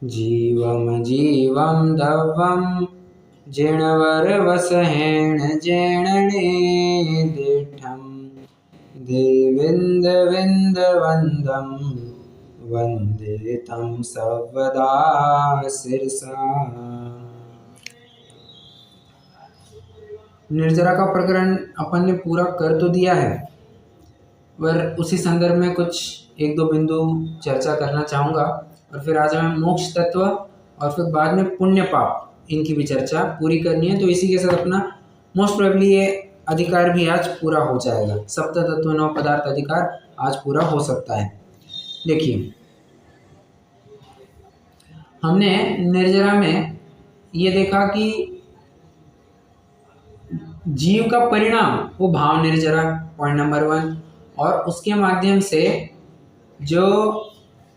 जीवम जीवम धव्वम जिणवरवसहेण जेणने दिठम देविन्दविन्दवन्दं वन्दे तं सर्वदा शिरसा। निर्जरा का प्रकरण अपन ने पूरा कर तो दिया है, पर उसी संदर्भ में कुछ एक दो बिंदु चर्चा करना चाहूँगा और फिर आज हमें मोक्ष तत्व और फिर बाद में पुण्य पाप इनकी भी चर्चा पूरी करनी है। तो इसी के साथ अपना मोस्ट प्रोबेबली ये अधिकार भी आज पूरा हो जाएगा। सप्त तत्व नौ पदार्थ अधिकार आज पूरा हो सकता है। देखिए, हमने निर्जरा में ये देखा कि जीव का परिणाम वो भाव निर्जरा, पॉइंट नंबर 1, और उसके माध्यम से जो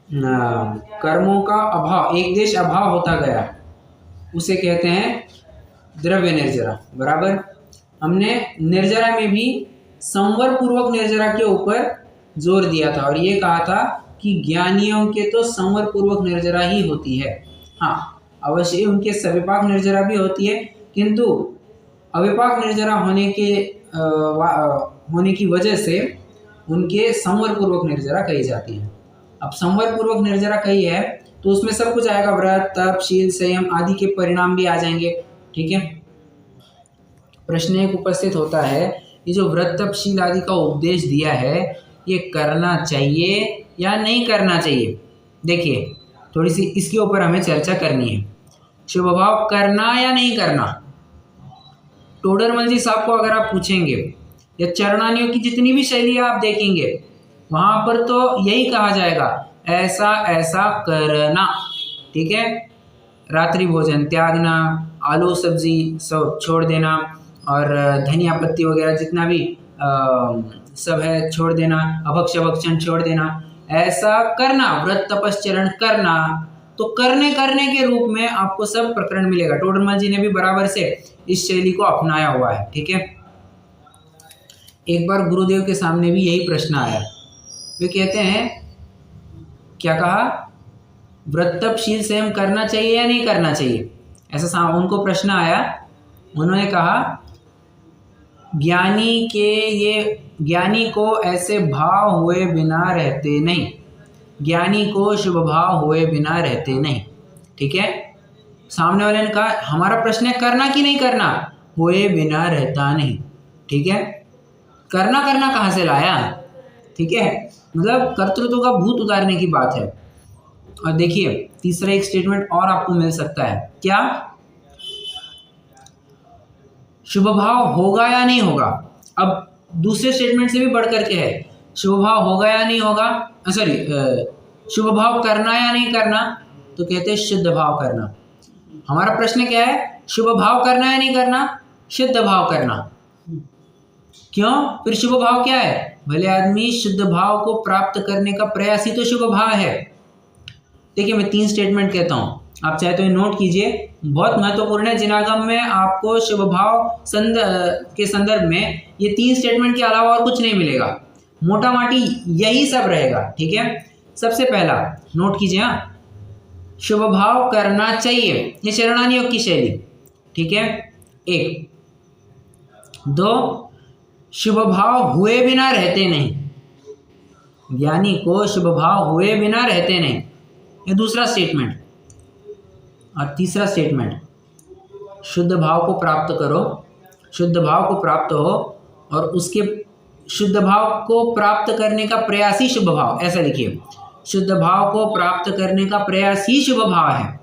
कर्मों का अभाव, एक देश अभाव होता गया, उसे कहते हैं द्रव्य निर्जरा। बराबर। हमने निर्जरा में भी संवर पूर्वक निर्जरा के ऊपर जोर दिया था और ये कहा था कि ज्ञानियों के तो संवर पूर्वक निर्जरा ही होती है। हाँ, अवश्य उनके सविपाक निर्जरा भी होती है, किंतु अविपाक निर्जरा होने की वजह से उनके संवर पूर्वक निर्जरा कही जाती है। अब संवर पूर्वक निर्जरा कही है तो उसमें सब कुछ आएगा, व्रत, तप, शील, संयम आदि के परिणाम भी आ जाएंगे। ठीक है। प्रश्न एक उपस्थित होता है, ये जो व्रत, तप, शील आदि का उपदेश दिया है, ये करना चाहिए या नहीं करना चाहिए? देखिए, थोड़ी सी इसके ऊपर हमें चर्चा करनी है। शुभ भाव करना या नहीं करना? टोडरमल जी साहब को अगर आप पूछेंगे या चरणानियों की जितनी भी शैलियां आप देखेंगे, वहां पर तो यही कहा जाएगा, ऐसा ऐसा करना। ठीक है। रात्रि भोजन त्यागना, आलू सब्जी सब छोड़ देना और धनिया पत्ती वगैरह जितना भी सब है छोड़ देना, अभक्ष्य भक्षण छोड़ देना, ऐसा करना, व्रत तपश्चरण करना। तो करने के रूप में आपको सब प्रकरण मिलेगा। टोडरमल जी ने भी बराबर से इस शैली को अपनाया हुआ है। ठीक है। एक बार गुरुदेव के सामने भी यही प्रश्न आया। वे कहते हैं, क्या कहा, व्रत तप शील संयम करना चाहिए या नहीं करना चाहिए, ऐसा उनको प्रश्न आया। उन्होंने कहा, ज्ञानी को ऐसे भाव हुए बिना रहते नहीं, ज्ञानी को शुभ भाव हुए बिना रहते नहीं। ठीक है। सामने वाले ने कहा, हमारा प्रश्न है करना कि नहीं करना, हुए बिना रहता नहीं। ठीक है। करना कहाँ से लाया? ठीक है, मतलब कर्तृत्व का भूत उतारने की बात है। और देखिए, तीसरा एक स्टेटमेंट और आपको मिल सकता है, क्या? शुभ भाव होगा या नहीं होगा। अब दूसरे स्टेटमेंट से भी बढ़ करके है, शुभ भाव होगा या नहीं होगा, सॉरी, शुभ भाव करना या नहीं करना, तो कहते हैं शुद्ध भाव करना। हमारा प्रश्न क्या है, शुभ भाव करना या नहीं करना, शुद्ध भाव करना। क्यों? फिर शुभ भाव क्या है? भले आदमी शुद्ध भाव को प्राप्त करने का प्रयास ही तो शुभ भाव है। देखिए, मैं 3 स्टेटमेंट कहता हूं, आप चाहे तो ये नोट कीजिए, बहुत महत्वपूर्ण है। जिनागम में आपको शुभ भाव के संदर्भ में ये 3 स्टेटमेंट के अलावा और कुछ नहीं मिलेगा, मोटा माटी यही सब रहेगा। ठीक है। सबसे पहला नोट कीजिए, हाँ, शुभ भाव करना चाहिए, ये चरणानी योग की शैली। ठीक है। 1, 2, शुभ भाव हुए बिना रहते नहीं, ज्ञानी को शुभ भाव हुए बिना रहते नहीं, ये दूसरा स्टेटमेंट। और तीसरा स्टेटमेंट, शुद्ध भाव को प्राप्त करो, शुद्ध भाव को प्राप्त हो और उसके शुद्ध भाव को प्राप्त करने का प्रयास ही शुभ भाव, ऐसा लिखिए, शुद्ध भाव को प्राप्त करने का प्रयास ही शुभ भाव है।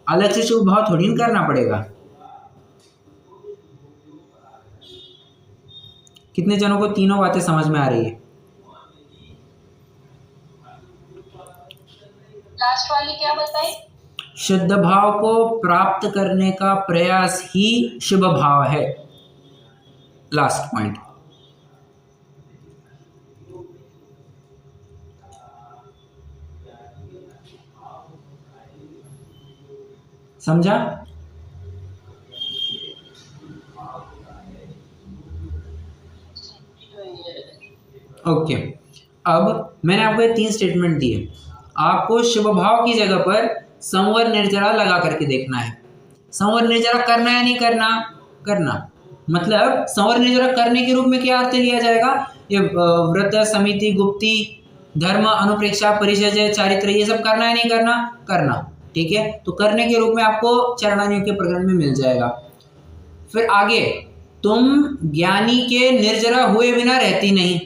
अलग से शुभ भाव थोड़ी करना पड़ेगा। कितने जनों को तीनों बातें समझ में आ रही है? लास्ट वाली क्या बताई? शुद्ध भाव को प्राप्त करने का प्रयास ही शुभ भाव है, लास्ट पॉइंट। समझा? ओके। अब मैंने आपको ये 3 स्टेटमेंट दिए, आपको शुभ भाव की जगह पर संवर निर्जरा लगा करके देखना है। संवर निर्जरा करना या नहीं करना? करना। मतलब संवर निर्जरा करने के रूप में क्या अर्थ लिया जाएगा? ये व्रत, समिति, गुप्ती, धर्म, अनुप्रेक्षा, परिचर्या, चारित्र, ये सब करना है नहीं करना? करना। ठीक है, तो करने के रूप में आपको चरणानियों के प्रकरण में मिल जाएगा। फिर आगे, तुम ज्ञानी के निर्जरा हुए बिना रहती नहीं,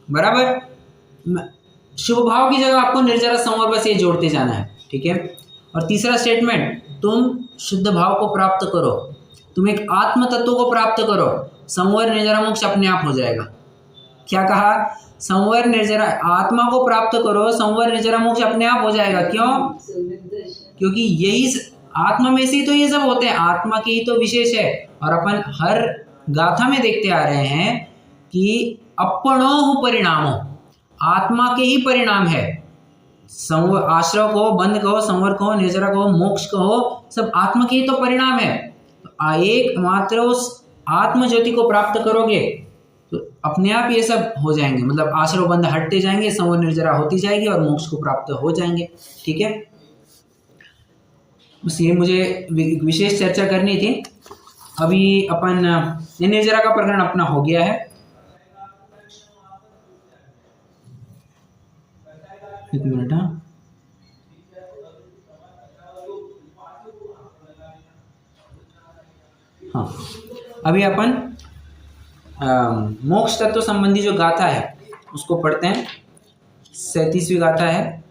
बराबर। शुभ भाव की जगह आपको निर्जरा संवर बस ये जोड़ते जाना है। ठीक है, और तीसरा स्टेटमेंट, तुम शुद्ध भाव को प्राप्त करो, तुम एक आत्म तत्व को प्राप्त करो, संवर निर्जरा मोक्ष अपने आप हो जाएगा। क्या कहा? संवर निर्जरा, आत्मा को प्राप्त करो, संवर निर्जरा मोक्ष अपने आप हो जाएगा। क्यों? क्योंकि यही आत्मा में से ही तो ये सब होते हैं, आत्मा की ही तो विशेष है। और अपन हर गाथा में देखते आ रहे हैं कि अपणोह परिणामो, आत्मा के ही परिणाम है। संवर, आश्रव कहो, बंध कहो, संवर कहो, निर्जरा कहो, मोक्ष कहो, सब आत्मा के ही तो परिणाम है। तो एक मात्र उस आत्म ज्योति को प्राप्त करोगे तो अपने आप ये सब हो जाएंगे, मतलब आश्रव बंध हटते जाएंगे, संवर निर्जरा होती जाएगी और मोक्ष को प्राप्त हो जाएंगे। ठीक है, बस ये मुझे विशेष चर्चा करनी थी। अभी अपन निर्जरा का प्रकरण अपना हो गया है। एक मिनट, हाँ, अभी अपन मोक्ष तत्व संबंधी जो गाथा है उसको पढ़ते हैं। 37वीं गाथा है।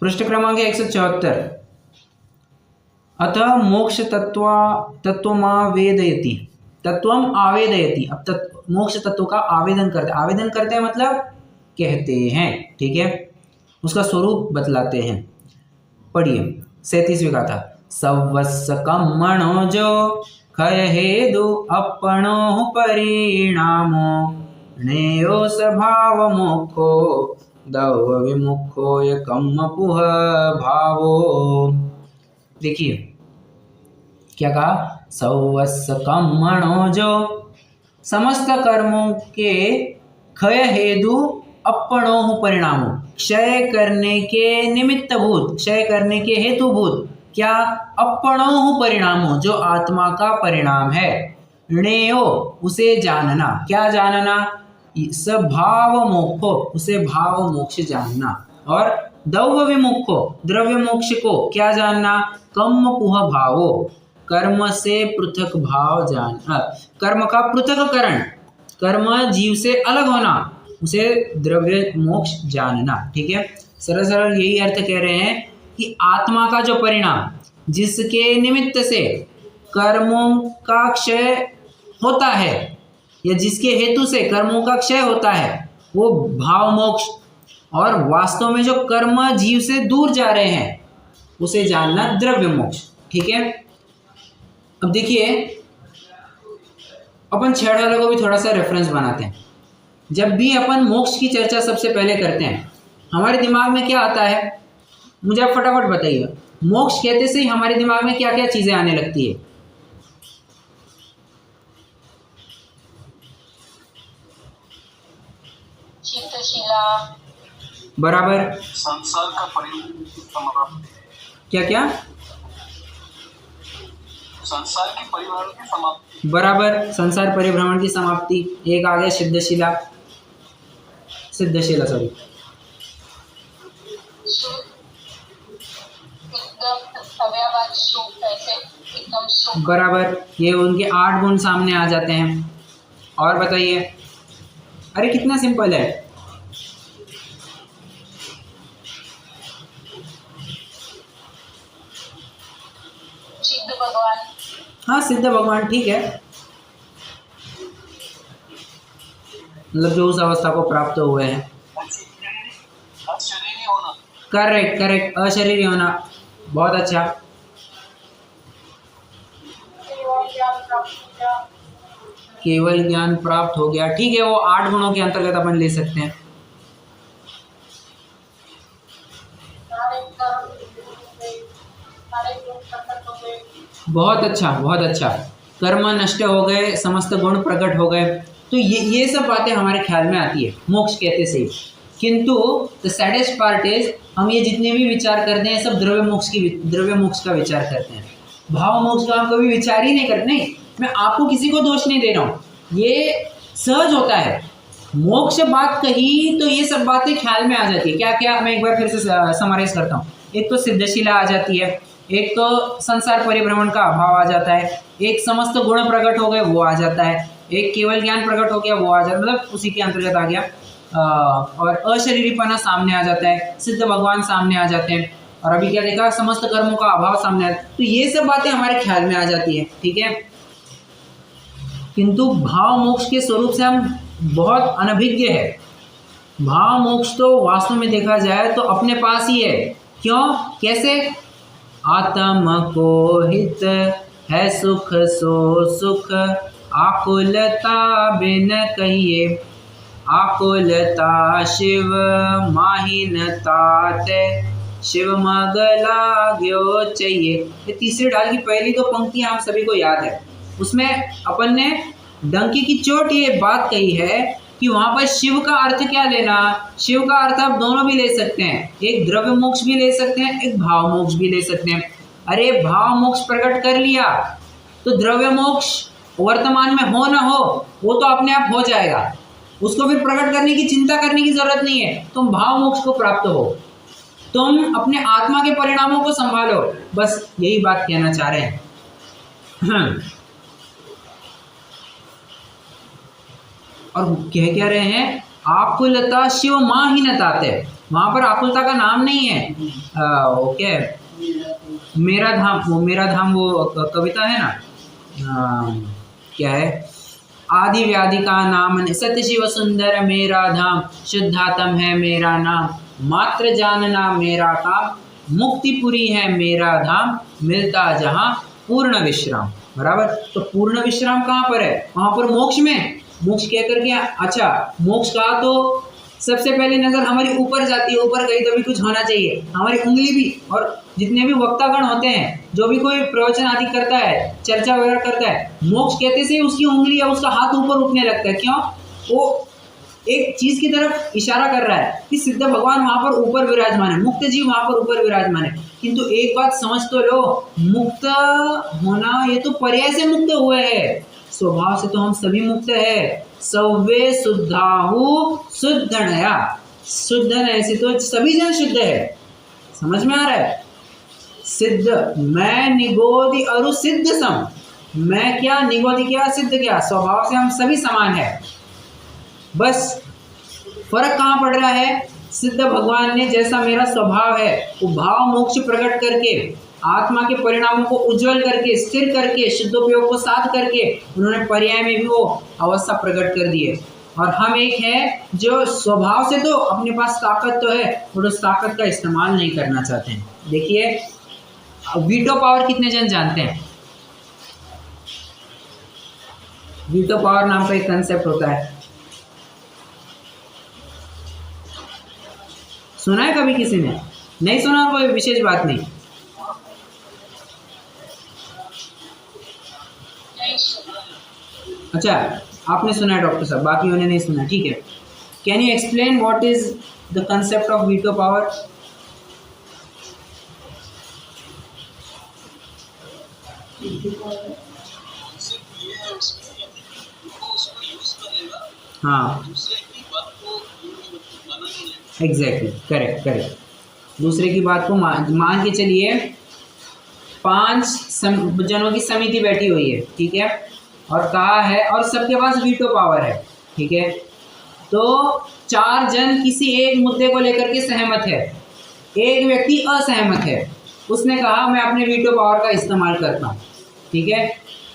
पृष्ठ क्रमांक 174। अतः मोक्ष तत्वमावेदयति, तत्वम आवेदयति। अब मोक्ष तत्व का आवेदन करते हैं मतलब कहते हैं। ठीक है, उसका स्वरूप बतलाते हैं। पढ़िए 37वीं गाथा। सवस्स कम्मणो जो खय हेदु अपणो परिणामो, नेयो स्वभाव मोक्षो दव विमुखो य कम्म पुह भावो। देखिए क्या कहा? सवस्स कम्मणो जो, समस्त कर्मों के क्षय हेतु अपणोह परिणामो, क्षय करने के निमित्त भूत, क्षय करने के हेतु भूत क्या? अपणोह परिणामो, जो आत्मा का परिणाम है। णेयो, उसे जानना। क्या जानना? स्वभाव मोक्षो, उसे भाव मोक्ष जानना। और दौव विमुखो, द्रव्य मोक्ष को क्या जानना? कम्म पुह भावो, कर्म से पृथक भाव जानना, कर्म का पृथककरण, कर्म जीव से अलग होना, उसे द्रव्य मोक्ष जानना। ठीक है, सरल सरल यही अर्थ कह रहे हैं कि आत्मा का जो परिणाम, जिसके निमित्त से कर्मों का क्षय होता है या जिसके हेतु से कर्मों का क्षय होता है, वो भाव मोक्ष, और वास्तव में जो कर्म जीव से दूर जा रहे हैं उसे जानना द्रव्य मोक्ष। ठीक है, अब देखिए अपन छेड़ालों को भी थोड़ा सा रेफरेंस बनाते हैं। जब भी अपन मोक्ष की चर्चा सबसे पहले करते हैं, हमारे दिमाग में क्या आता है? मुझे आप फटाफट बताइए। मोक्ष कहते से ही हमारे दिमाग में क्या क्या चीजें आने लगती है? चित्तशिला, बराबर। संसार का परिवर्तन, क्या क्या? संसार की परिवर्तन की समाप्ति, बराबर, संसार परिभ्रमण की समाप्ति। एक आ गया सिद्धशिला, सॉरी, बराबर। ये उनके 8 गुण सामने आ जाते हैं। और बताइए, अरे कितना सिंपल है। सिद्ध भगवान, हाँ, सिद्ध भगवान, ठीक है, मतलब जो उस अवस्था को प्राप्त हुए हैं। अशरीरी होना, करेक्ट करेक्ट, अशरीरी होना, बहुत अच्छा। केवल ज्ञान प्राप्त हो गया, ठीक है, वो 8 गुणों के अंतर्गत अपन ले सकते हैं। सारे गुण प्रकट हो गए। बहुत अच्छा, बहुत अच्छा। कर्म नष्ट हो गए, समस्त गुण प्रकट हो गए। तो ये सब बातें हमारे ख्याल में आती है मोक्ष कहते से ही। किंतु द सैडेस्ट पार्ट इज, हम ये जितने भी विचार करते हैं सब द्रव्य मोक्ष का विचार करते हैं। भाव मोक्ष का हम कभी विचार ही नहीं करते। नहीं, मैं आपको किसी को दोष नहीं दे रहा हूँ, ये सहज होता है। मोक्ष बात कही तो ये सब बातें ख्याल में आ जाती है। क्या क्या, मैं एक बार फिर से समराइज करता हूँ। एक तो सिद्धशिला आ जाती है, एक तो संसार परिभ्रमण का अभाव आ जाता है, एक समस्त गुण प्रकट हो गए वो आ जाता है, एक केवल ज्ञान प्रकट हो गया वो आ जाता, मतलब उसी के अंतर्गत आ गया। और अशरीरीपना सामने आ जाता है, सिद्ध भगवान सामने आ जाते हैं, और अभी क्या देखा, समस्त कर्मों का अभाव सामने आ जाता है। तो ये सब बातें हमारे ख्याल में आ जाती है, ठीक है। किंतु भाव मोक्ष के स्वरूप से हम बहुत अनभिज्ञ है। भाव मोक्ष तो वास्तव में देखा जाए तो अपने पास ही है। क्यों, कैसे? आत्म को हित है सुख सो सुख, आकुलता बिन कहिए, आकुलता शिव माहिनता ते, शिव मग लाग्यो चाहिए। ये तीसरे ढाल की पहली दो पंक्तियां हम सभी को याद है। उसमें अपन ने डंकी की चोट ये बात कही है कि वहां पर शिव का अर्थ क्या लेना। शिव का अर्थ आप दोनों भी ले सकते हैं, एक द्रव्य मोक्ष भी ले सकते हैं, एक भाव मोक्ष भी ले सकते हैं। अरे भाव मोक्ष प्रकट कर लिया तो द्रव्य मोक्ष वर्तमान में हो ना हो वो तो अपने आप हो जाएगा, उसको फिर प्रकट करने की चिंता करने की जरूरत नहीं है। तुम भाव मोक्ष को प्राप्त हो, तुम अपने आत्मा के परिणामों को संभालो, बस यही बात कहना चाह रहे हैं। और कह क्या रहे हैं, आकुलता शिव माहिनता ते। वहां पर आकुलता का नाम नहीं है। ओके, मेरा धाम, वो मेरा धाम वो कविता है ना, क्या है, आदि व्याधि का नाम सत्य शिव सुंदर मेरा धाम, शुद्धात्म है मेरा नाम, मात्र जानना मेरा काम, मुक्तिपुरी है मेरा धाम, मिलता जहां पूर्ण विश्राम। बराबर। तो पूर्ण विश्राम कहाँ पर है? वहां पर मोक्ष में। मोक्ष कह करके, अच्छा मोक्ष कहा तो सबसे पहले नजर हमारी ऊपर जाती है, ऊपर गई तो भी कुछ होना चाहिए। हमारी उंगली भी, और जितने भी वक्तागण होते हैं, जो भी कोई प्रवचन आदि करता है, चर्चा वगैरह करता है, मोक्ष कहते से उसकी उंगली या उसका हाथ ऊपर उठने लगता है। क्यों? वो एक चीज की तरफ इशारा कर रहा है कि सिद्ध भगवान वहां पर ऊपर विराजमान है, मुक्त जीव वहां पर ऊपर विराजमान है। किंतु एक बात समझ तो लो, मुक्त होना ये तो पर्याय से मुक्त हुए है, स्वभाव से तो हम सभी मुक्त है। सव्वे शुद्धाहु शुद्ध नया, शुद्ध नया से तो सभी जन शुद्ध है। समझ में आ रहा है? सिद्ध मैं निगोदि अरु सिद्ध सम, मैं क्या, निगोदि क्या, सिद्ध क्या, स्वभाव से हम सभी समान है। बस फर्क कहाँ पड़ रहा है? सिद्ध भगवान ने जैसा मेरा स्वभाव है वो भाव मोक्ष प्रकट करके, आत्मा के परिणामों को उज्जवल करके, स्थिर करके, शुद्धोपयोग को साध करके उन्होंने पर्याय में भी वो अवस्था प्रकट कर दी है। और हम एक है जो स्वभाव से तो अपने पास ताकत तो है और उस ताकत का इस्तेमाल नहीं करना चाहते हैं। देखिए वीटो पावर कितने जन जानते हैं? वीटो पावर नाम का एक कंसेप्ट होता है, सुना है कभी किसी ने? नहीं सुना, कोई विशेष बात नहीं। अच्छा, आपने सुना है डॉक्टर साहब, बाकियों ने नहीं सुना, ठीक है। Can you explain what is the concept of veto power? हाँ, एग्जैक्टली, करेक्ट करेक्ट। दूसरे की बात को मान के चलिए 5 जनों की समिति बैठी हुई है, ठीक है, और कहा है, और सबके पास वीटो पावर है, ठीक है। तो 4 जन किसी एक मुद्दे को लेकर के सहमत है, एक व्यक्ति असहमत है, उसने कहा मैं अपने वीटो पावर का इस्तेमाल करता हूँ, ठीक है।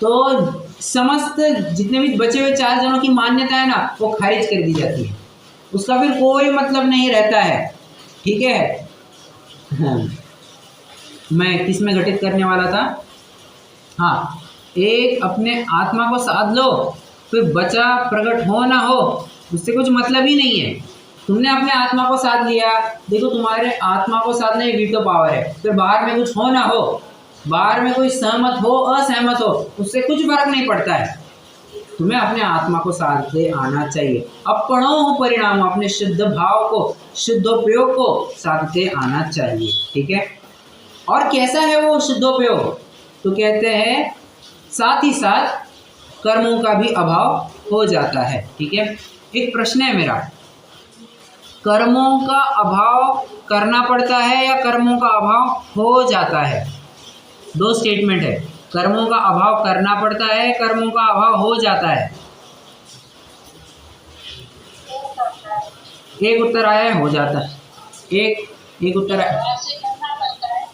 तो समस्त जितने भी बचे हुए 4 जनों की मान्यता है ना, वो खारिज कर दी जाती है, उसका फिर कोई मतलब नहीं रहता है, ठीक है। हाँ। मैं किस में घटित करने वाला था? हाँ, एक अपने आत्मा को साध लो, फिर बचा प्रकट हो ना हो उससे कुछ मतलब ही नहीं है। तुमने अपने आत्मा को साथ लिया, देखो तुम्हारे आत्मा को साधने एक वीटो पावर है, फिर बाहर में कुछ हो ना हो, बाहर में कोई सहमत हो असहमत हो, उससे कुछ फर्क नहीं पड़ता है, तुम्हें अपने आत्मा को साधते आना चाहिए। अपणो परिणाम, अपने शुद्ध भाव को, शुद्धोपयोग को साधते आना चाहिए। ठीक है, और कैसा है वो शुद्धोपयोग, तो कहते हैं साथ ही साथ कर्मों का भी अभाव हो जाता है। ठीक है, एक प्रश्न है मेरा, कर्मों का अभाव करना पड़ता है या कर्मों का अभाव हो जाता है? दो स्टेटमेंट है, कर्मों का अभाव करना पड़ता है, कर्मों का अभाव हो जाता है। एक उत्तर आया है हो जाता है, एक उत्तर आया। व्यवहार से करना पड़ता है,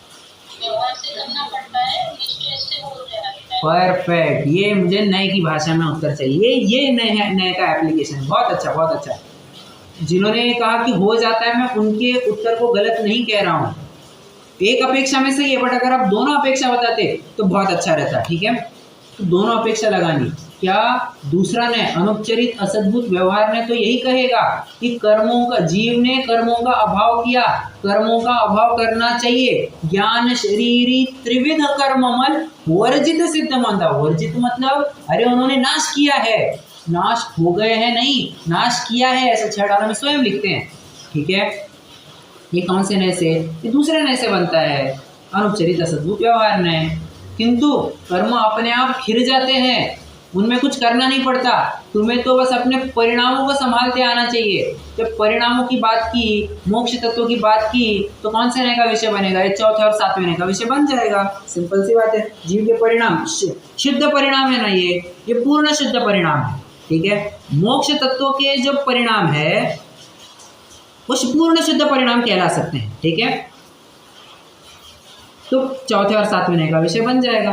व्यवहार से करना पड़ता है, निश्चय से हो जाता है। परफेक्ट, ये मुझे नए की भाषा में उत्तर चाहिए, ये नए का एप्लीकेशन, बहुत अच्छा बहुत अच्छा। जिन्होंने कहा कि हो जाता है, मैं उनके उत्तर को गलत नहीं कह रहा हूँ, एक अपेक्षा में सही है, बट अगर आप दोनों अपेक्षा बताते तो बहुत अच्छा रहता। ठीक है, तो दोनों अपेक्षा लगानी। क्या दूसरा ने, अनुपचरित असद्भुत व्यवहार ने तो यही कहेगा कि कर्मों का, जीव ने कर्मों का अभाव किया, कर्मों का अभाव करना चाहिए, ज्ञान शरीरी त्रिविध कर्ममल वर्जित सिद्ध मानता। वर्जित मतलब अरे उन्होंने नाश किया है, नाश हो गए हैं नहीं, नाश किया है, ऐसे 6 डालों में स्वयं लिखते हैं। ठीक है, ये कौन से नए से, ये दूसरे नए से बनता है, अनुपचरित असद्भुत व्यवहार ने। किंतु कर्म अपने आप खिर जाते हैं, उनमें कुछ करना नहीं पड़ता, तुम्हें तो बस अपने परिणामों को संभालते आना चाहिए। जब परिणामों की बात की, मोक्ष तत्व की बात की, तो कौन से नए का विषय बनेगा? ये चौथे और 7वें नए का विषय बन जाएगा। सिंपल सी बात है, जीव के परिणाम शुद्ध परिणाम है ना, ये पूर्ण शुद्ध परिणाम है। ठीक है, मोक्ष तत्व के जो परिणाम है उस पूर्ण शुद्ध परिणाम कहला सकते हैं। ठीक है, तो चौथे और 7वें नए का विषय बन जाएगा।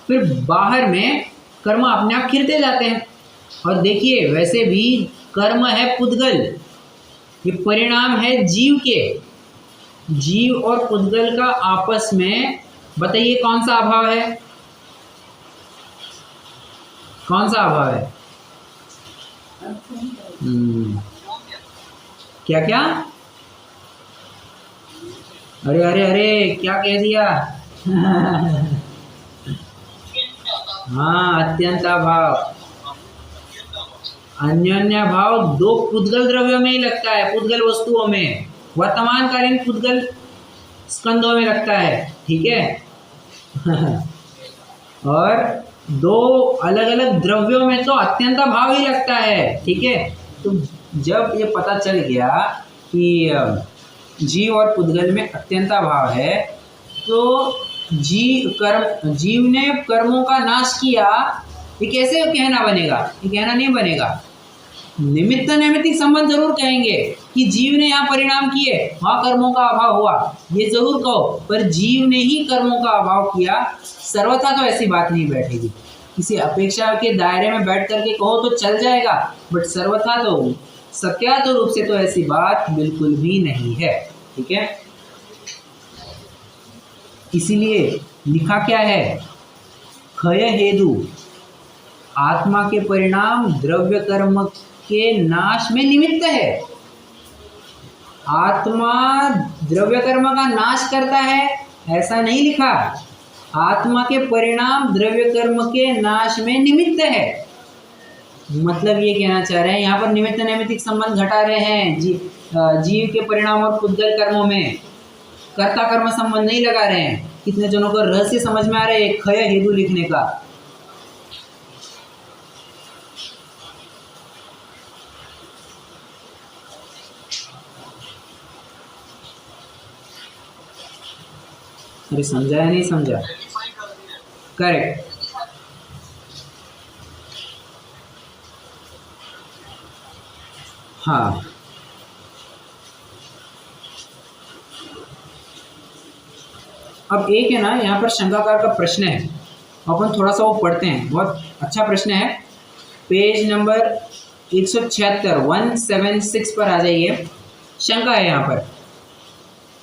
फिर बाहर में कर्म अपने आप खिरते जाते हैं। और देखिए वैसे भी कर्म है पुद्गल, ये परिणाम है जीव के, जीव और पुद्गल का आपस में, बताइए कौन सा अभाव है, कौन सा अभाव है? क्या क्या, अरे अरे अरे क्या कह दिया? हाँ, अत्यंत अभाव, अन्योन्य भाव दो पुद्गल द्रव्यों में ही लगता है, पुद्गल वस्तुओं में, वर्तमानकालीन पुद्गल स्कंदों में लगता है। ठीक है और दो अलग अलग द्रव्यों में तो अत्यंत भाव ही लगता है। ठीक है, तो जब ये पता चल गया कि जीव और पुद्गल में अत्यंता भाव है, तो जीव ने कर्मों का नाश किया, ये कैसे कहना बनेगा? ये कहना नहीं बनेगा, निमित्त नैमित्तिक संबंध जरूर कहेंगे कि जीव ने यहाँ परिणाम किए, वहाँ कर्मों का अभाव हुआ, ये जरूर कहो, पर जीव ने ही कर्मों का अभाव किया, सर्वथा तो ऐसी बात नहीं बैठेगी। किसी अपेक्षा के दायरे में बैठ करके कहो तो चल जाएगा, बट सर्वथा तो, सत्यात रूप से तो ऐसी बात बिल्कुल भी नहीं है। ठीक है, इसीलिए लिखा क्या है, क्षय हेतु आत्मा के परिणाम द्रव्य कर्म के नाश में निमित्त है। आत्मा द्रव्य कर्म का नाश करता है ऐसा नहीं लिखा, आत्मा के परिणाम द्रव्य कर्म के नाश में निमित्त है। मतलब ये कहना चाह रहे हैं, यहाँ पर निमित्त नैमित्तिक संबंध घटा रहे हैं, जीव के परिणाम और पुद्गल कर्मों में कर्ता कर्म संबंध नहीं लगा रहे हैं। कितने जनों को रहस्य समझ में आ रहा है क्षय हेतु लिखने का? अरे समझा या नहीं समझा? करेक्ट, हाँ। अब एक है ना, यहाँ पर शंकाकार का प्रश्न है, अपन थोड़ा सा वो पढ़ते हैं, बहुत अच्छा प्रश्न है। पेज नंबर 176 पर आ जाइए। शंका है यहाँ पर,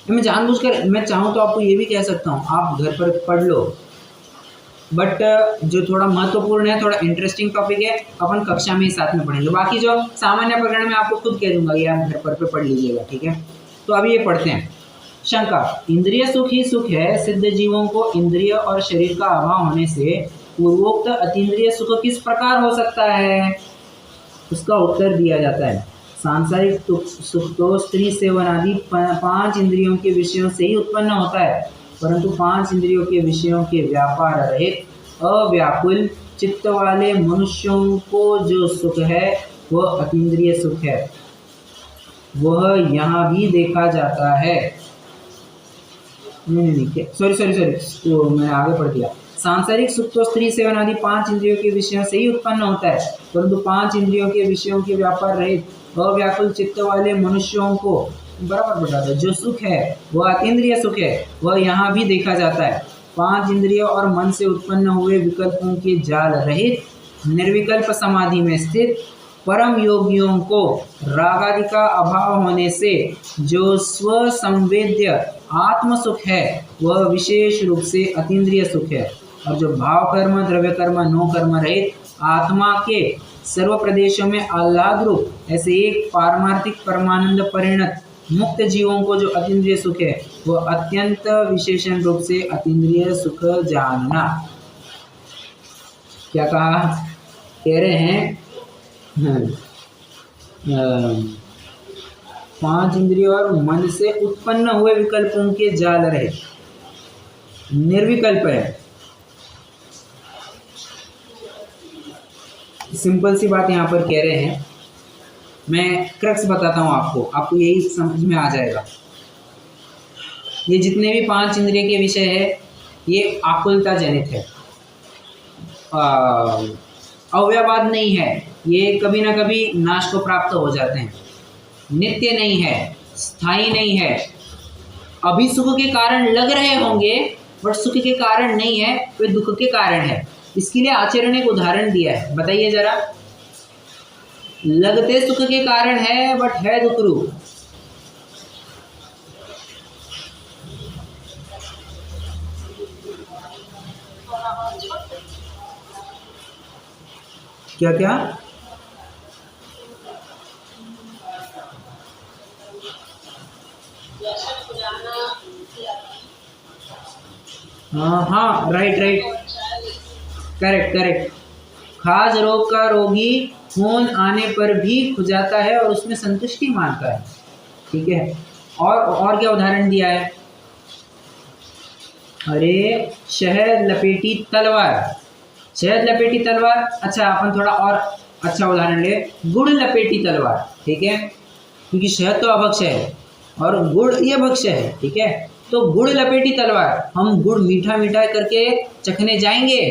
मैं जानबूझकर, मैं चाहूँ तो आपको ये भी कह सकता हूँ, आप घर पर पढ़ लो। बट जो थोड़ा महत्वपूर्ण है, थोड़ा इंटरेस्टिंग टॉपिक है, अपन कक्षा में ही साथ में पढ़ेंगे। बाकी जो सामान्य प्रकरण में आपको खुद कह दूंगा, ये आप घर पर पे पढ़ लीजिएगा, ठीक है। तो अभी ये पढ़ते हैं। शंका, इंद्रिय सुख ही सुख है, सिद्ध जीवों को इंद्रिय और शरीर का अभाव होने से पूर्वोक्त अतीन्द्रिय सुख किस प्रकार हो सकता है? उसका उत्तर दिया जाता है, सांसारिक सुख तो स्त्री सेवन आदि 5 इंद्रियों के विषयों से ही उत्पन्न होता है, परंतु 5 इंद्रियों के विषयों के व्यापार रहित अव्याकुल चित्त वाले मनुष्यों को जो सुख है वह अतीन्द्रिय सुख है। वह यहाँ भी देखा जाता है। नहीं, सॉरी, तो मैंने आगे पढ़ दिया। सांसारिक सुख तो स्त्री सेवन आदि 5 इंद्रियों के विषयों से ही उत्पन्न होता है, परंतु 5 इंद्रियों के विषयों के व्यापार रहित अव्याकुल चित्त वाले मनुष्यों को बराबर बताता है जो सुख है वह अतीन्द्रिय सुख है। वह यहाँ भी देखा जाता है। 5 इंद्रियों और मन से उत्पन्न हुए विकल्पों के जाल रहित निर्विकल्प समाधि में स्थित परम योगियों को रागादि का अभाव होने से जो स्व संवेद्य आत्म सुख है वह विशेष रूप से अतीन्द्रिय सुख है, और जो भाव कर्म द्रव्य कर्म नो कर्म रहित आत्मा के सर्व प्रदेशों में आह्लाद रूप ऐसे एक पारमार्थिक परमानंद परिणत मुक्त जीवों को जो अतीन्द्रिय सुख है वह अत्यंत विशेषण रूप से अतीन्द्रिय सुख जानना। क्या कहा? कह रहे हैं 5 इंद्रियों और मन से उत्पन्न हुए विकल्पों के जाल रहे, निर्विकल्प है। सिंपल सी बात यहाँ पर कह रहे हैं, मैं क्रक्स बताता हूँ आपको यही समझ में आ जाएगा। ये जितने भी 5 इंद्रिय के विषय है ये आकुलता जनित है, अव्ययवाद नहीं है, ये कभी ना कभी नाश को प्राप्त हो जाते हैं, नित्य नहीं है, स्थायी नहीं है। अभी सुख के कारण लग रहे होंगे बट सुख के कारण नहीं है, वे दुख के कारण है। इसके लिए आचार्य ने एक उदाहरण दिया है, बताइए जरा। लगते सुख के कारण है बट है दुख रूप। क्या क्या? हाँ, राइट, करेक्ट। खाज रोग का रोगी खून आने पर भी खुजाता है और उसमें संतुष्टि मानता है, ठीक है। और क्या उदाहरण दिया है? अरे शहद लपेटी तलवार। अच्छा, अपन थोड़ा और अच्छा उदाहरण ले, गुड़ लपेटी तलवार, ठीक है, क्योंकि शहद तो अभक्ष्य है और गुड़ ये भक्ष्य है, ठीक है। तो गुड़ लपेटी तलवार, हम गुड़ मीठा करके चखने जाएंगे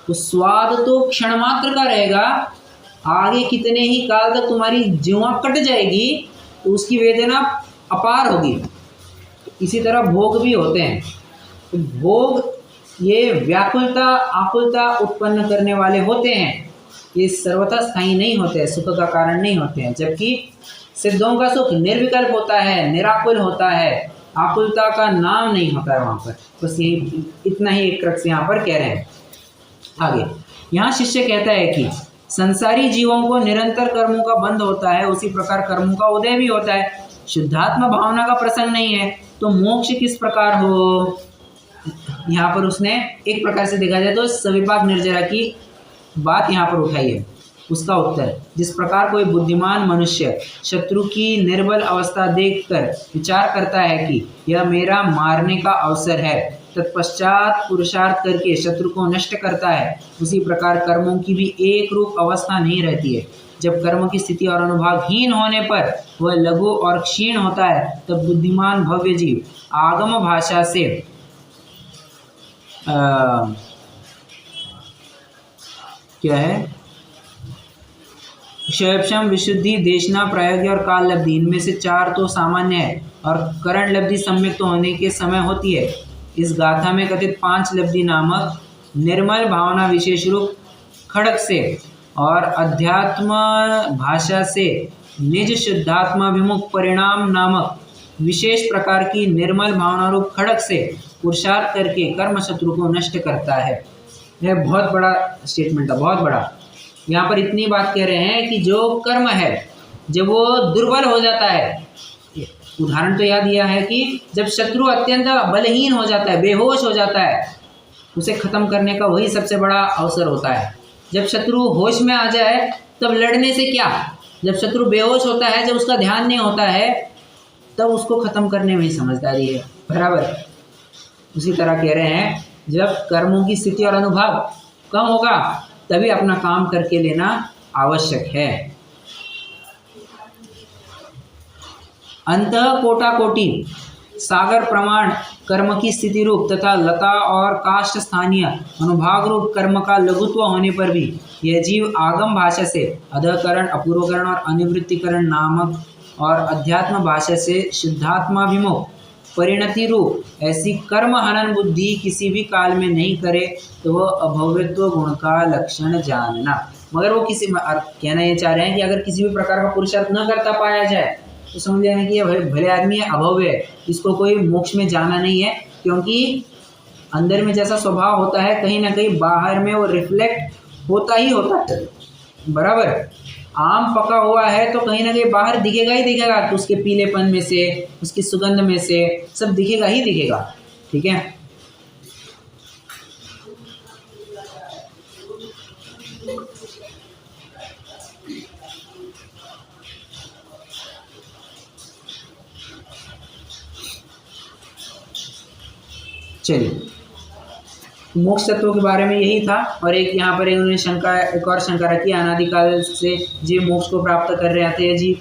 तो स्वाद तो क्षण मात्र का रहेगा, आगे कितने ही काल तक तुम्हारी जीवा कट जाएगी तो उसकी वेदना अपार होगी। इसी तरह भोग भी होते हैं। तो भोग ये व्याकुलता आकुलता उत्पन्न करने वाले होते हैं, ये सर्वथा स्थायी नहीं होते हैं, सुख का कारण नहीं होते हैं। जबकि सिद्धों का सुख निर्विकल्प होता है, निराकुल होता है, आकुलता का नाम नहीं होता है वहाँ पर। बस यही इतना ही एक क्रक्स यहाँ पर कह रहे हैं। आगे यहाँ शिष्य कहता है कि संसारी जीवों को निरंतर कर्मों का बंध होता है, उसी प्रकार कर्मों का उदय भी होता है। शुद्धात्मा भावना का प्रसंग नहीं है तो मोक्ष किस प्रकार हो? यहाँ पर उसने एक प्रकार से देखा जाए तो सविपाक निर्जरा की बात यहाँ पर उठाई है। उसका उत्तर, जिस प्रकार कोई बुद्धिमान मनुष्य शत्रु की निर्बल अवस्था देखकर विचार करता है कि यह मेरा मारने का अवसर है, तत्पश्चात पुरुषार्थ करके शत्रु को नष्ट करता है, उसी प्रकार कर्मों की भी एक रूप अवस्था नहीं रहती है। जब कर्म की स्थिति और अनुभागहीन होने पर वह लघु और क्षीण होता है, तब बुद्धिमान भव्य जीव आगम भाषा से क्या है, क्षयक्षम विशुद्धि देशना प्रायोग्य और काल लब्धि, इनमें से 4 तो सामान्य है और करण लब्धि सम्यक तो होने के समय होती है। इस गाथा में कथित 5 लब्धि नामक निर्मल भावना विशेष रूप खड़क से और अध्यात्म भाषा से निज शुद्धात्माभिमुख परिणाम नामक विशेष प्रकार की निर्मल भावना रूप खड़क से पुरुषार्थ करके कर्म शत्रु को नष्ट करता है। यह बहुत बड़ा स्टेटमेंट था, बहुत बड़ा। यहाँ पर इतनी बात कह रहे हैं कि जो कर्म है जब वो दुर्बल हो जाता है, उदाहरण तो याद दिया है कि जब शत्रु अत्यंत बलहीन हो जाता है, बेहोश हो जाता है, उसे खत्म करने का वही सबसे बड़ा अवसर होता है। जब शत्रु होश में आ जाए तब लड़ने से क्या, जब शत्रु बेहोश होता है, जब उसका ध्यान नहीं होता है, तब उसको खत्म करने में ही समझदारी है। बराबर उसी तरह कह रहे हैं जब कर्मों की स्थिति और अनुभव कम होगा तभी अपना काम करके लेना आवश्यक है। अंतः कोटा कोटि सागर प्रमाण कर्म की स्थिति रूप तथा लता और काष्ठ स्थानीय अनुभाग रूप कर्म का लघुत्व होने पर भी यह जीव आगम भाषा से अधकरण, अपूर्वकरण और अनिवृत्तिकरण नामक और अध्यात्म भाषा से शुद्धात्माभिमुख परिणति रूप ऐसी कर्म हनन बुद्धि किसी भी काल में नहीं करे तो वह अभव्यत्व गुण का लक्षण जानना। मगर वो किसी कहना ये चाह रहे हैं कि अगर किसी भी प्रकार का पुरुषार्थ न करता पाया जाए तो समझ लेना कि ये भले आदमी है, अभव्य है, इसको कोई मोक्ष में जाना नहीं है, क्योंकि अंदर में जैसा स्वभाव होता है कहीं ना कहीं बाहर में वो रिफ्लेक्ट होता ही होता है। बराबर आम पका हुआ है तो कहीं ना कहीं बाहर दिखेगा ही दिखेगा, तो उसके पीलेपन में से, उसकी सुगंध में से सब दिखेगा ही दिखेगा। ठीक है, चलिए मोक्ष तत्वों के बारे में यही था। और एक यहाँ पर इन्होंने एक और शंका रखी, अनादिकाल से जीव मोक्ष को प्राप्त कर रहे थे, जीव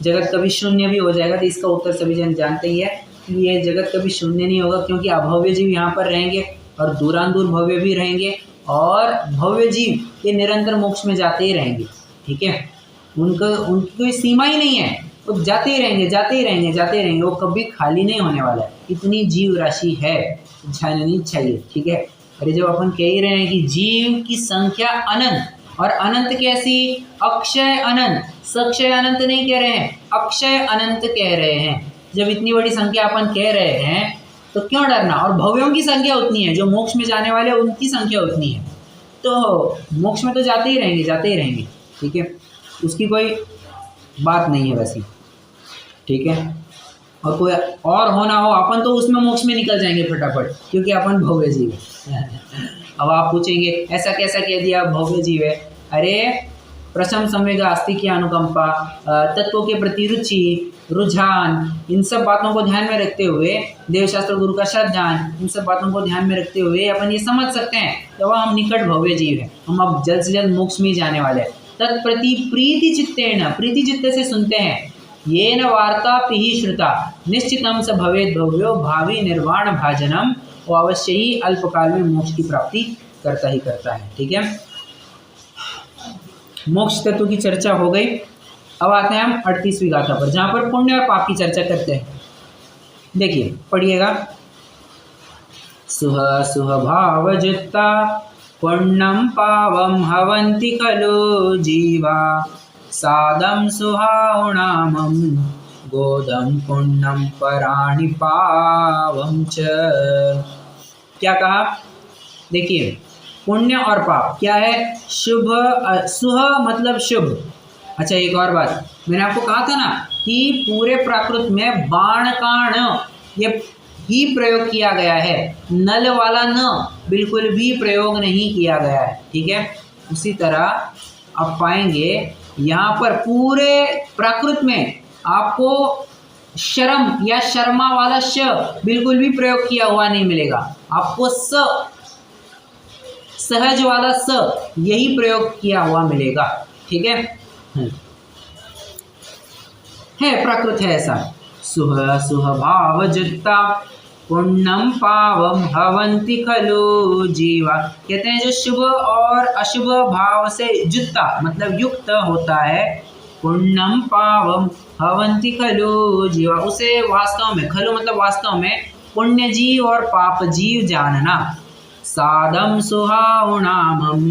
जगत कभी शून्य भी हो जाएगा। तो इसका उत्तर सभी जन जानते ही है कि ये जगत कभी शून्य नहीं होगा, क्योंकि अभव्य जीव यहाँ पर रहेंगे और दूरान-दूर भव्य भी रहेंगे, और भव्य जीव ये निरंतर मोक्ष में जाते ही रहेंगे। ठीक है, उनकी कोई सीमा ही नहीं है, वो जाते ही रहेंगे, जाते ही रहेंगे, जाते ही रहेंगे, वो कभी खाली नहीं होने वाला है। इतनी जीव राशि है, जाननी चाहिए। ठीक है, अरे जब अपन कह ही रहे हैं कि जीव की संख्या अनंत, और अनंत कैसी, अक्षय अनंत, सक्षय अनंत नहीं कह रहे हैं, अक्षय अनंत कह रहे हैं। जब इतनी बड़ी संख्या अपन कह रहे हैं तो क्यों डरना, और भव्यों की संख्या उतनी है, जो मोक्ष में जाने वाले उनकी संख्या उतनी है, तो मोक्ष में तो जाते ही रहेंगे, जाते ही रहेंगे। ठीक है, उसकी कोई बात नहीं है वैसी। ठीक है, और कोई और होना हो अपन तो उसमें मोक्ष में निकल जाएंगे फटाफट, क्योंकि अपन भव्य जीव है। अब आप पूछेंगे ऐसा कैसा कह दिया भव्य जीव है? अरे प्रथम संवेग आस्ति की अनुकंपा, तत्वों के प्रति रुचि, रुझान, इन सब बातों को ध्यान में रखते हुए, देवशास्त्र गुरु का श्रद्धान, इन सब बातों को ध्यान में रखते हुए अपन ये समझ सकते हैं कि वह हम निकट भव्य जीव है, हम अब जल्द से जल्द मोक्ष में ही जाने वाले हैं। तत्प्रति प्रीति चित्तेन, प्रीति चित्त से सुनते हैं, येन वार्ता पिहि श्रुता निश्चितम स भवेद भव्यो भावी निर्वाण भाजनम, वो अवश्य ही अल्पकाल में मोक्ष की प्राप्ति करता ही करता है। ठीक है, मोक्ष तत्व की चर्चा हो गई। अब आते हैं हम 38वीं गाथा पर, जहाँ पर पुण्य और पाप की चर्चा करते हैं। देखिए पढ़िएगा, सुह सुह भावजुत्ता पुण्यम पावम हवन्ति खलु जीवा, सादम सुहावणामं गोदम पुण्यम पराणि पावम च। क्या कहा? देखिए पुण्य और पाप क्या है? शुभ, सुह मतलब शुभ। अच्छा एक और बात, मैंने आपको कहा था ना कि पूरे प्राकृत में बाण का ण ये ही प्रयोग किया गया है, नल वाला न बिल्कुल भी प्रयोग नहीं किया गया है। ठीक है, उसी तरह आप पाएंगे यहाँ पर पूरे प्राकृत में आपको शर्म या शर्मा वाला श बिल्कुल भी प्रयोग किया हुआ नहीं मिलेगा। आपको सहज वाला स यही प्रयोग किया हुआ मिलेगा। ठीक है प्राकृत है ऐसा। सुह सुह भाव जुत्ता पुण्यम पावम हवन्ति खलु जीवा, कहते हैं जो शुभ और अशुभ भाव से जुत्ता मतलब युक्त होता है, पुण्यम पावम हवन्ति खलु जीवा, उसे वास्तव में, खलु मतलब वास्तव में, पुण्य जीव और पाप जीव जानना। सादम सुहावणामं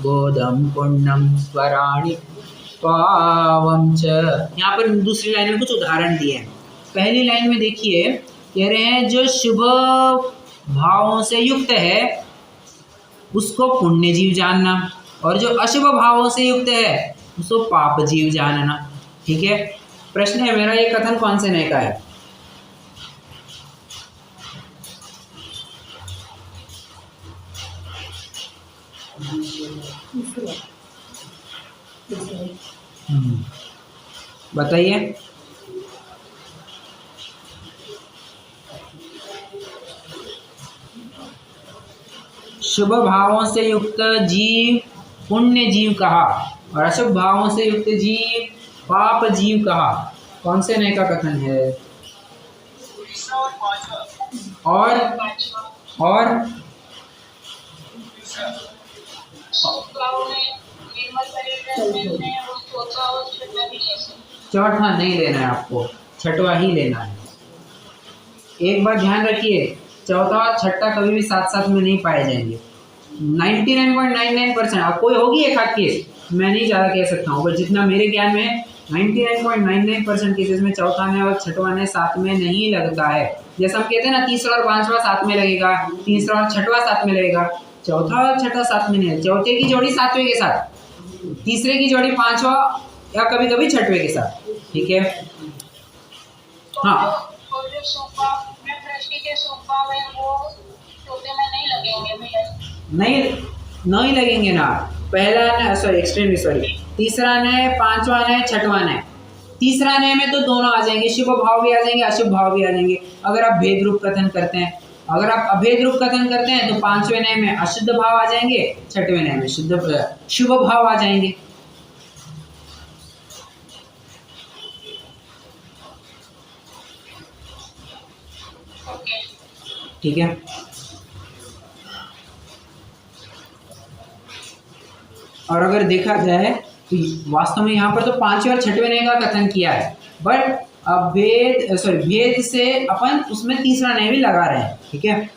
गोदम पुण्यम स्वराणि पावम च। यहाँ पर दूसरी लाइन में कुछ उदाहरण दिए हैं। पहली लाइन में देखिए कह रहे हैं जो शुभ भावों से युक्त है उसको पुण्य जीव जानना, और जो अशुभ भावों से युक्त है उसको पाप जीव जानना। ठीक है, प्रश्न है मेरा, ये कथन कौन से नए का है? बताइए। शुभ भावों से युक्त जीव पुण्य जीव कहा, और अशुभ भावों से युक्त जीव पाप जीव कहा। कौन से नए का कथन है? और चौथा नहीं लेना है आपको, छठवा ही लेना है। एक बार ध्यान रखिए, चौथा और छठा कभी भी साथ साथ में नहीं पाए जाएंगे। 99.99% अब कोई होगी एक आध केस, मैं नहीं ज़्यादा कह सकता हूँ, पर जितना मेरे ज्ञान में 99.99% केसेस में चौथा में और छठवा में साथ में नहीं लगता है। जैसे हम कहते हैं ना, तीसरा और पांचवा साथ में लगेगा, तीसरा और छठवा साथ में लगेगा, चौथा और छठा साथ में नहीं है। चौथे की जोड़ी सातवें के साथ, तीसरे की जोड़ी पांचवा या कभी कभी छठवें के साथ। ठीक है, हाँ। नहीं लगेंगे ना, पहला न सॉरी एक्सट्रीमली सॉरी, तीसरा नय, पांचवा नय, छठवा नय। तीसरा नय में तो दोनों आ जाएंगे, शुभ भाव भी आ जाएंगे, अशुभ भाव भी आ जाएंगे। अगर आप भेद रूप कथन करते हैं, अगर आप अभेद रूप कथन करते हैं तो पांचवें नय में अशुद्ध भाव आ जाएंगे, छठवें नय में शुभ भाव आ जाएंगे। ठीक है, और अगर देखा जाए तो वास्तव में यहाँ पर तो पांचवें और छठवें नय का कथन किया है, बट भेद से अपन उसमें तीसरा नय भी लगा रहे हैं। ठीक है,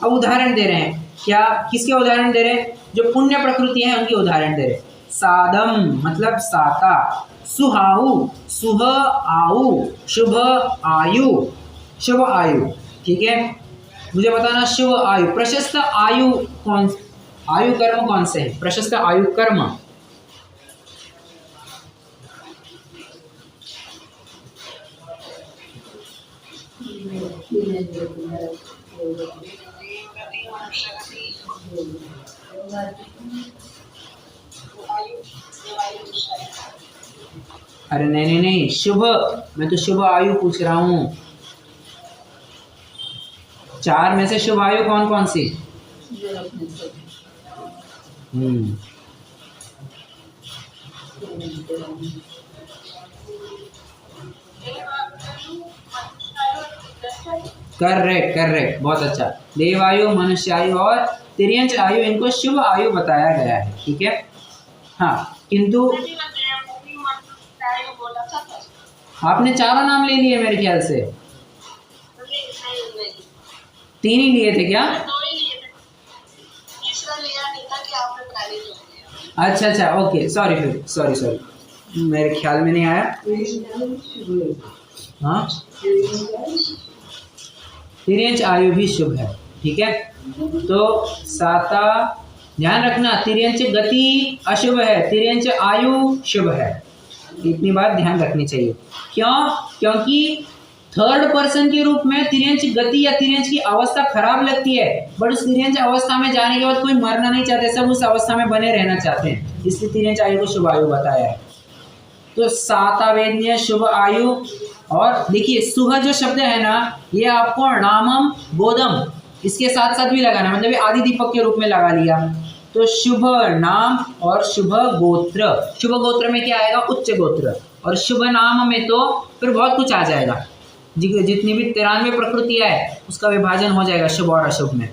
अब उदाहरण दे रहे हैं, क्या किसके उदाहरण दे रहे हैं? जो पुण्य प्रकृति है उनके उदाहरण दे रहे हैं। सादम मतलब साता, सुहाऊ शुभ आयु, शुभ आयु, शुभ आयु। ठीक है, मुझे बताना शुभ आयु, प्रशस्त आयु कौन, आयु कर्म कौन से है? प्रशस्त आयु कर्म, अरे नहीं, शुभ, मैं तो शुभ आयु पूछ रहा हूं। चार में से शुभ आयु कौन कौन सी? करेक्ट, बहुत अच्छा। देवायु, मनुष्यायु और तिर्यंच आयु, इनको शुभ आयु बताया गया है। ठीक है, हाँ, किंतु आपने चारों नाम ले लिए मेरे ख्याल से, तीन ही लिए थे क्या? अच्छा, ओके, सॉरी, मेरे ख्याल में नहीं आया। हाँ, तिर्यंच आयु भी शुभ है। ठीक है, तो साता ध्यान रखना, तिर्यंच गति अशुभ है, तिर्यंच आयु शुभ है। इतनी बात ध्यान रखनी चाहिए। क्यों? क्योंकि थर्ड पर्सन के रूप में तिर्यंच गति या तिर्यंच की अवस्था खराब लगती है, बट उस तिर्यंच अवस्था में जाने के बाद कोई मरना नहीं चाहते, सब उस अवस्था में बने रहना चाहते हैं, इसलिए तिर्यंच आयु को शुभ आयु बताया है। तो सातावेद्य शुभ आयु, और देखिए सुह जो शब्द है ना, ये आपको नामम बोधम इसके साथ साथ भी लगाना, मतलब ये आदि दीपक के रूप में लगा लिया। तो शुभ नाम और शुभ गोत्र, शुभ गोत्र में क्या आएगा? उच्च गोत्र, और शुभ नाम में तो फिर बहुत कुछ आ जाएगा, जितनी भी 93 प्रकृतियां है उसका विभाजन हो जाएगा शुभ और अशुभ में।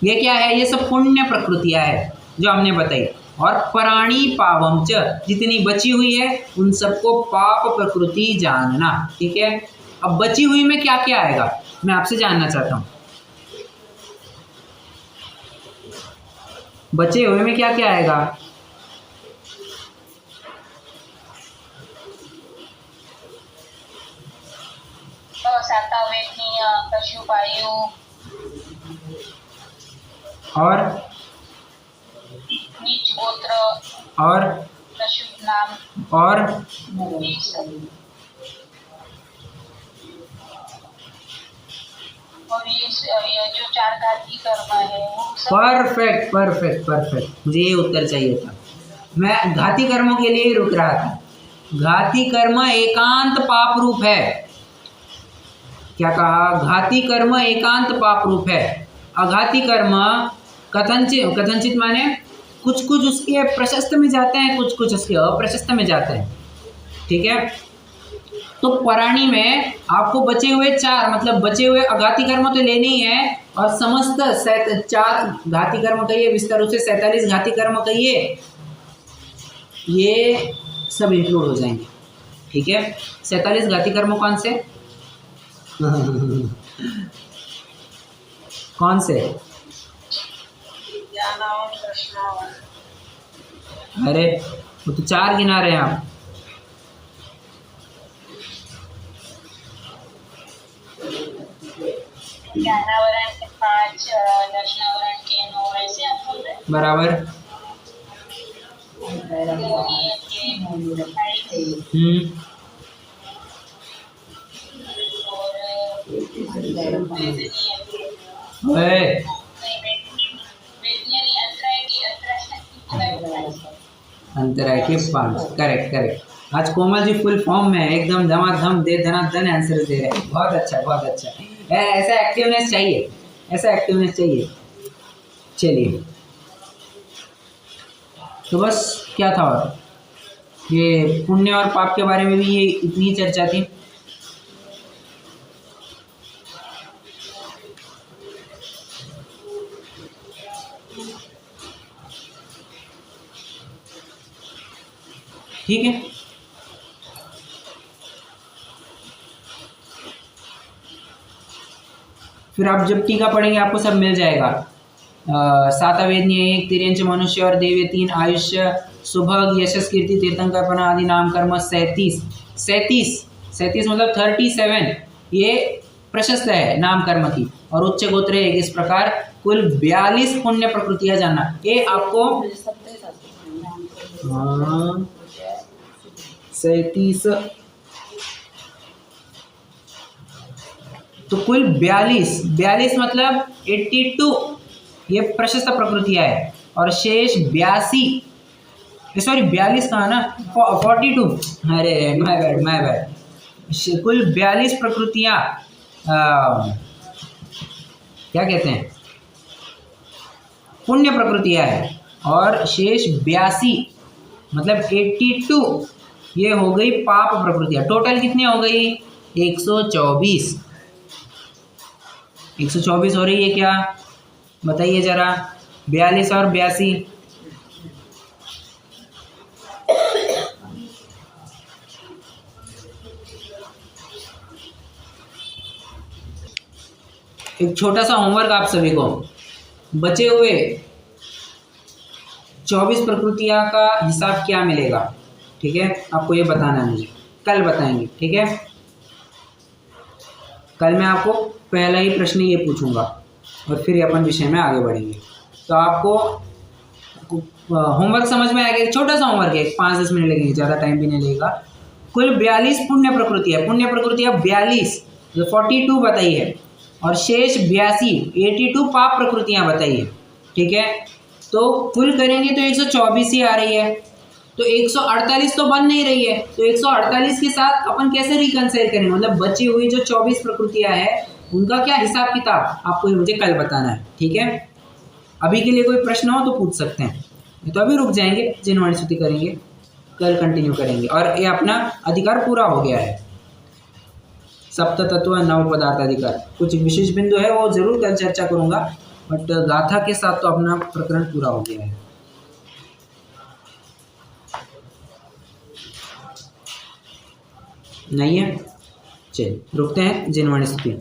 ये क्या है? ये सब पुण्य प्रकृतियां है जो हमने बताई। और प्राणी पावम च, जितनी बची हुई है उन सबको पाप प्रकृति जानना। ठीक है, अब बची हुई में क्या क्या आएगा मैं आपसे जानना चाहता हूँ। बचे हुए में क्या क्या आएगा? और नीच गोत्र और अशुभ नाम और ये सब। और ये जो चार घाती कर्म है वो सब। परफेक्ट परफेक्ट परफेक्ट, मुझे ये उत्तर चाहिए था। मैं घाती कर्मों के लिए ही रुक रहा था। घाती कर्म एकांत पाप रूप है। क्या कहा? घाती कर्म एकांत पाप रूप है। अघाती कर्म कथनचित, कथनचित माने कुछ कुछ उसके प्रशस्त में जाते हैं, कुछ कुछ उसके अप्रशस्त में जाते हैं। ठीक है, तो पराणी में आपको बचे हुए चार, मतलब बचे हुए अघाती कर्म तो लेने ही है, और समस्त चार घाती कर्म कहिए, विस्तार रूप से 47 घाती कर्म कहिए, ये सब इंक्लूड हो जाएंगे। ठीक है, 47 घाती कर्म कौन से? कौन से? अरे वो तो चार गिना रहे हैं आप। ज्ञानावरण के 5, दर्शनावरण के 9, ऐसे आप बोल रहे हैं। बराबर। ओए, अंतराय के 5। Correct correct. आज कोमल जी फुल फॉर्म में है, एकदम धमाधम दे धनाधन आंसर दे रहे हैं। बहुत अच्छा बहुत अच्छा। ऐसा एक्टिवनेस चाहिए, ऐसा एक्टिवनेस चाहिए। चलिए, तो बस क्या था, और ये पुण्य और पाप के बारे में भी ये इतनी चर्चा थी। ठीक है, फिर आप जब टीका पढ़ेंगे आपको सब मिल जाएगा। सातवेदनीय 1, तिर्यंच मनुष्य और देव्य 3, आयुष्य सुभग यशस कीर्ति तीर्थंकर्पणा आदि नाम कर्म 37 मतलब 37, ये प्रशस्त है नाम कर्म की, और उच्च गोत्र 1। इस प्रकार कुल 42 पुण्य प्रकृतियां जानना। ये आपको 37, तो कुल 42 मतलब 82 ये प्रशस्त प्रकृतियां है, और शेष 82, सॉरी 42 कहा ना, 42, अरे माय बैड। कुल 42 प्रकृतियां क्या कहते हैं, पुण्य प्रकृतियां है, और शेष 82 मतलब 82 ये हो गई पाप प्रकृतियां। टोटल कितनी हो गई? 124 हो रही है क्या, बताइए जरा। 42 और 82, एक छोटा सा होमवर्क आप सभी को। बचे हुए 24 प्रकृतियां का हिसाब क्या मिलेगा, ठीक है, आपको ये बताना है, मुझे कल बताएंगे। ठीक है, कल मैं आपको पहला ही प्रश्न ये पूछूंगा, और फिर अपन विषय में आगे बढ़ेंगे। तो आपको होमवर्क समझ में आएगा, छोटा सा होमवर्क है, 5-10 मिनट लगेंगे, ज़्यादा टाइम भी नहीं लगेगा। कुल 42 पुण्य प्रकृतियां 42 जो 42 बताई है, और शेष 82 पाप प्रकृतियां बताई है। ठीक है, तो कुल करेंगे तो 124 ही आ रही है, तो 148 तो बन नहीं रही है, तो 148 के साथ अपन कैसे रिकंसाइल करेंगे, मतलब बची हुई जो 24 प्रकृतियां है उनका क्या हिसाब किताब, आपको ये मुझे कल बताना है। ठीक है, अभी के लिए कोई प्रश्न हो तो पूछ सकते हैं, तो अभी रुक जाएंगे, जिनवाणी स्तुति करेंगे, कल कंटिन्यू करेंगे। और ये अपना अधिकार पूरा हो गया है, सप्त तत्व 9 पदार्थ अधिकार। कुछ विशेष बिंदु है वो जरूर कल चर्चा करूंगा, बट गाथा के साथ तो अपना प्रकरण पूरा हो गया है। नहीं है, चलिए रुकते हैं, जिनवाणी स्तुति।